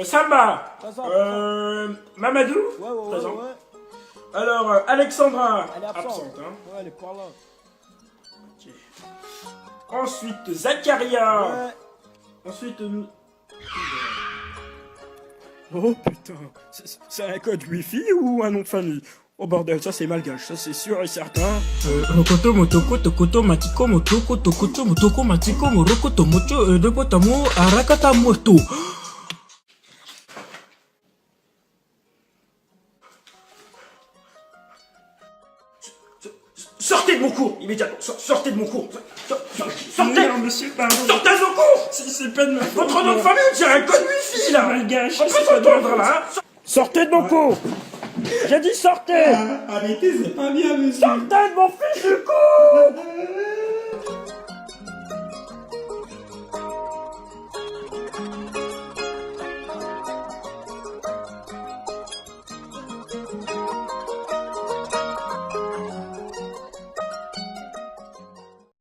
Samba. Présent, Mamadou. Ouais, Présent. ouais. Alors, Alexandra. Elle est absente. Absente, hein. Ouais, elle est pas là. Ok. Ensuite, Zacharia. Ouais. Ensuite, Oh putain, c'est un code wifi ou un nom de famille? Oh bordel, ça c'est malgache, ça c'est sûr et certain. Rokoto motoko tokoto matiko motoko tokoto motoko matiko morokoto mocho de potamo arakata moto. sortez de mon cours, immédiatement. Sortez de mon cours. Sortez. Non, monsieur, pardon. Sortez de mon cours. C'est pas de ma faute. Votre nom de famille, c'est un code wifi, là. Malgache, On peut c'est pas de ma s'entendre, là. Hein. Sortez de mon cours. J'ai dit sortez. Arrêtez, c'est pas bien, monsieur. Sortez de mon fils du cours.